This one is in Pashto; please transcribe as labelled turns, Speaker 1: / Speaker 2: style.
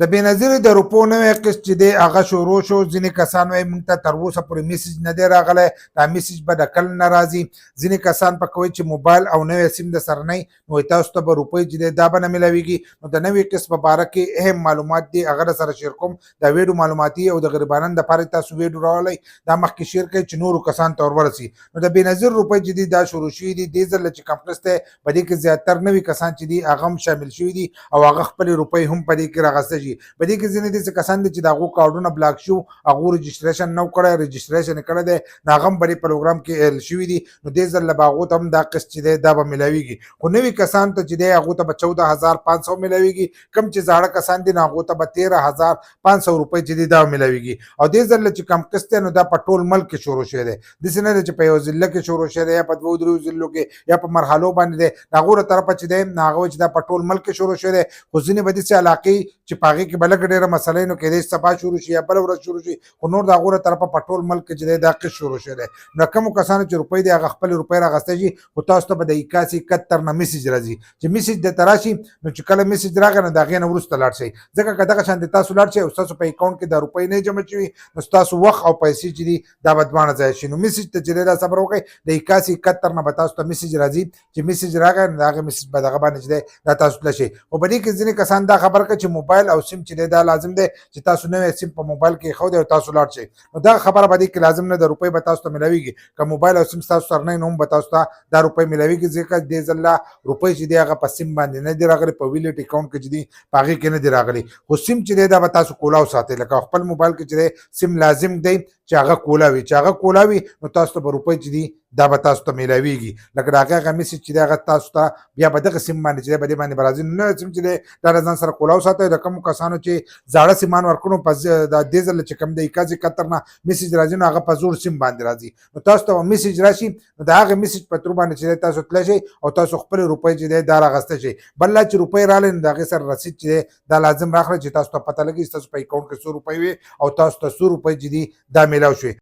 Speaker 1: د بینظیر د روپو نوې قسط چې دی هغه شروع شو. ځینې کسان وایي موږ ته تر اوسه پورې میسج نه دی راغلی، دا میسج به د کله نه راځي. ځینې کسان په کوي چې موبایل او نوې سیم د سره نه نو تاسو ته به روپۍ چې دی دا به نه میلاویږي. نو د نوې قسط په باره کې اهم معلومات دي هغه در سره شیر کوم. دا ویډیو معلوماتي او د غریبانو دپاره تاسو ویډیو راوړئ، دا مخکې شیر کړئ چې نورو کسانو ته ورورسي. نو د بینظیر روپۍ چې دي دا شروع شوي دي. دې ځل چې کوم قسط دی په دې کې زیاتر نوي کسان چې دي هغه هم شامل شوي دي او هغه خپلې روپۍ هم په دې کې راغسته شي. په دې کې ځینې داسې کسان دي چې د هغو کارډونه بلاک شو، هغو رجسټریشن نه کړی، رجسټریشن یې کړی دی، نو هغه هم په دې پروګرام کې ایل شوي دي. نو دې ځل له به هغو ته هم دا قسط چې دی دا به میلاویږي. خو نوي کسانو ته چې دی هغو ته به 14,500 میلاویږي. کوم چې زاړه کسان دي نو هغو ته به 13,500 روپۍ چې دی دا میلاویږي. او دې ځل چې کم قسط دی نو دا په ټول ملک کې شروع شوی دی. داسې نه دی چې په یو ضلع کې شروع شوی دی یا په 2-3 ضلعو کې یا په مرحلو باندې دی. د هغو له طرفه چې دی نو هغه چې دا په ټول ملک کې شروع شوی دی. خو ځینې به داسې علاقې چې په هغې کې به لږ ډېره مسله نو کېدای شي سبا شروع شي یا بله ورځ شروع شي، خو نور د هغو له طرفه په ټول ملک کې چې دی دا قسط شروع شوی دی. نو کومو کسانو چې روپۍ دی هغه خپلې روپۍ راغستی شي، خو تاسو ته به د 8171 نه میسج راځي چې میسج درته راشي. نو چې کله میسج راغی نو د هغې نه وروسته لاړ شئ، ځکه که دغه شانتې تاسو لاړ شئ او ستاسو په اکاونټ کې دا روپۍ نه جمع شوي نو ستاسو وخت او پیسې چې دي دا به دواړه ضایع شي. نو میسج ته چې دی دا صبر وکړئ، د 8171 نه به تاسو ته میسج راځي چې میسج راغی نو د هغې میسج به دغه باندې چې دی دا تاسو تللی شئ. خو په دې کې ځینې کسان دا خبره کوي چې موبایل او سیم چې دی دا لازم دی چې تاسو نوی سیم په موبایل کې ایښودی او تاسو لاړ شئ. نو دا خبره په دې کې لازم نه ده، روپۍ به تاسو ته میلاویږي. که موبایل او سیم ستاسو سره نه وي نو هم به تاسو ته دا روپۍ میلاویږي، ځکه دې ځل روپۍ چې دی هغه په سیم باندې نه دي راغلي، په ویلټ اکاونټ کې چې دي په هغې کې نه دي راغلي. خو سیم چې دی دا به تاسو کولاو ساتئ، لکه خپل موبایل کې چې دی سیم لازم دی چې هغه کولاوي، چې هغه کولاوي نو تاسو ته به روپۍ چې دي دا به تاسو ته میلاویږي. لکه د هغې هغه میسج چې دی هغه تاسو ته بیا به دغه سیم باندې چې دی په دې باندې به راځي. نو نوی سیم چې دی دا د ځان سره کولاو ساتئ. د کومو کسانو چې زاړه سیمان ورکړو په دې ځل چې کوم د 8171 نه میسج راځي نو هغه په زوړ سیم باندې راځي. نو تاسو ته میسج راشي نو د هغې میسج په ترو باندې چې دی تاسو تللی شئ او تاسو خپلې روپۍ چې دی دا راغسته شئ. بل لا چې روپۍ راغلې نو د هغې سره رسید چې دی دا لازم راخلئ چې تاسو ته پته لګي ستاسو په اکاونټ کې څو روپۍ وي او تاسو ته څو روپۍ چې دي دا میلاو شوې.